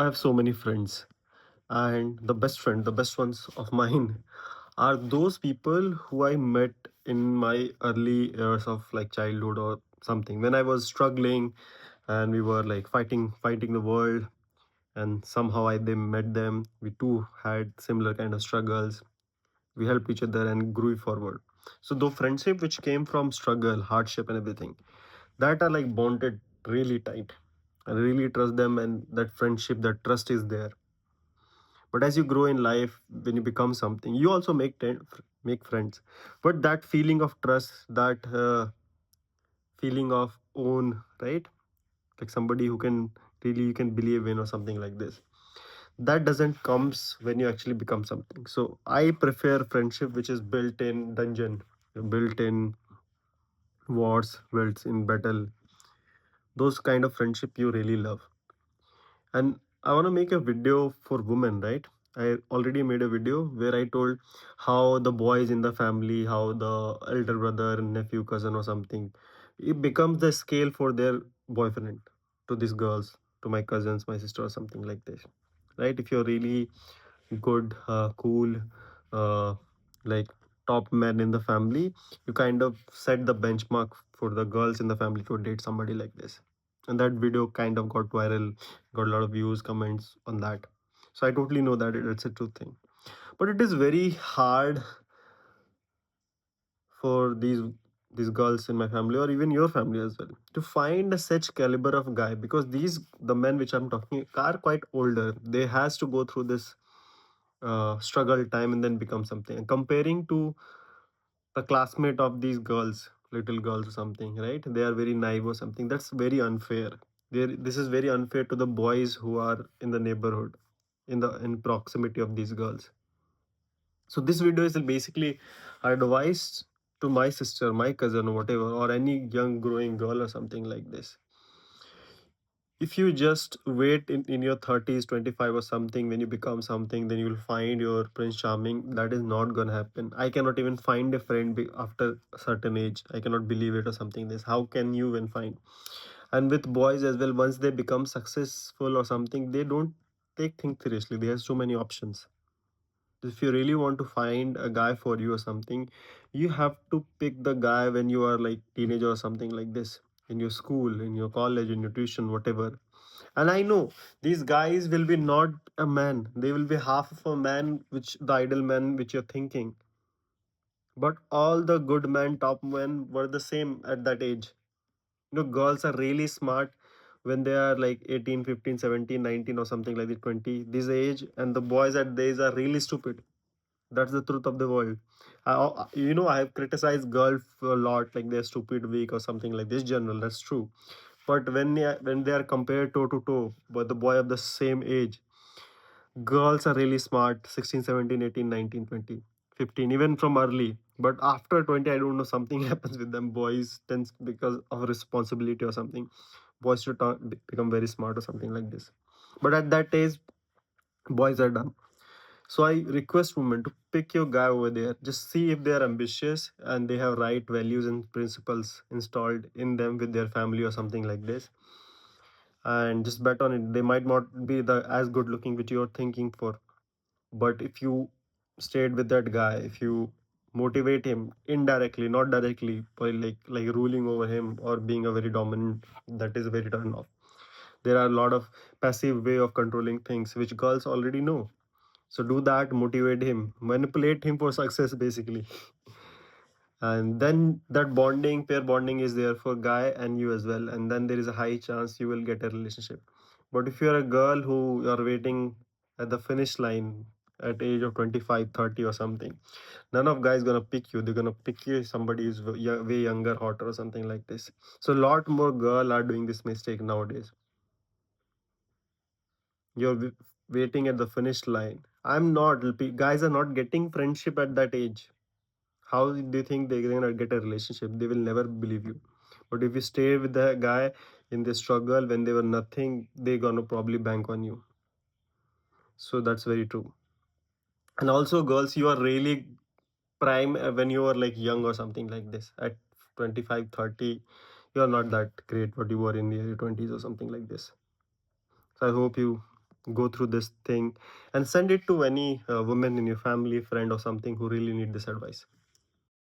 I have so many friends, and the best ones of mine, are those people who I met in my early years of like childhood or something. When I was struggling, and we were like fighting the world, and somehow I they met them. We too had similar kind of struggles. We helped each other and grew forward. So, though friendship which came from struggle, hardship, and everything, that are like bonded really tight. I really trust them, and that friendship, that trust is there. But as you grow in life, when you become something, you also make friends. But that feeling of trust, that feeling of own, right? Like somebody who can really you can believe in or something like this. That doesn't comes when you actually become something. So I prefer friendship which is built in dungeon, built in wars, built in battle. Those kind of friendship you really love. And I want to make a video for women, right? I already made a video where I told how the boys in the family, how the elder brother, nephew, cousin, or something, it becomes the scale for their boyfriend to these girls, to my cousins, my sister, or something like this, right? If you're really good, cool, uh, like top man in the family, you kind of set the benchmark for the girls in the family to date somebody like this. And that video kind of got viral, got a lot of views, comments on that. So I totally know that it's a true thing. But it is very hard for these girls in my family or even your family as well to find a such caliber of guy, because these the men which I'm talking are quite older. They has to go through this struggle time and then become something. And comparing to the classmate of these girls, little girls or something, right? They are very naive or something. That's very unfair. This is very unfair to the boys who are in the neighborhood, in proximity of these girls. So this video is basically advice to my sister, my cousin, or whatever, or any young growing girl or something like this. If you just wait in your 30s, 25 or something, when you become something, then you will find your prince charming. That is not gonna happen. I cannot even find a friend after a certain age. I cannot believe it or something this. How can you even find? And with boys as well, once they become successful or something, they don't take things seriously. They have so many options. If you really want to find a guy for you or something, you have to pick the guy when you are like teenager or something like this, in your school, in your college, in your tuition, whatever. And I know these guys will be not a man, they will be half of a man, which the ideal man which you're thinking. But all the good men, top men, were the same at that age. Girls are really smart when they are like 18, 15, 17, 19, or something like that, 20 this age. And the boys at these are really stupid. That's the truth of the world. I have criticized girls a lot, like they're stupid, weak, or something like this. General, that's true. But when they are compared toe to toe, but the boy of the same age, girls are really smart. 16, 17, 18, 19, 20, 15, even from early. But after 20, I don't know, something happens with them. Boys tends because of responsibility or something. Boys should become very smart or something like this. But at that age, boys are dumb. So I request women to pick your guy over there. Just see if they are ambitious and they have right values and principles installed in them with their family or something like this. And just bet on it. They might not be the as good looking which you're thinking for. But if you stayed with that guy, if you motivate him indirectly, not directly, by like ruling over him or being a very dominant, that is very turn off. There are a lot of passive way of controlling things which girls already know. So do that, motivate him, manipulate him for success basically. And then that bonding, pair bonding is there for guy and you as well. And then there is a high chance you will get a relationship. But if you're a girl who are waiting at the finish line at age of 25, 30 or something, none of guys gonna pick you. They're gonna pick you somebody who's way younger, hotter or something like this. So a lot more girl are doing this mistake nowadays. You're waiting at the finish line. I'm not. Guys are not getting friendship at that age. How do you think they're gonna get a relationship? They will never believe you. But if you stay with the guy in the struggle when they were nothing, they're gonna probably bank on you. So that's very true. And also, girls, you are really prime when you are like young or something like this. At 25, 30, you are not that great what you were in the early 20s or something like this. So I hope you go through this thing, and send it to any woman in your family, friend, or something who really need this advice.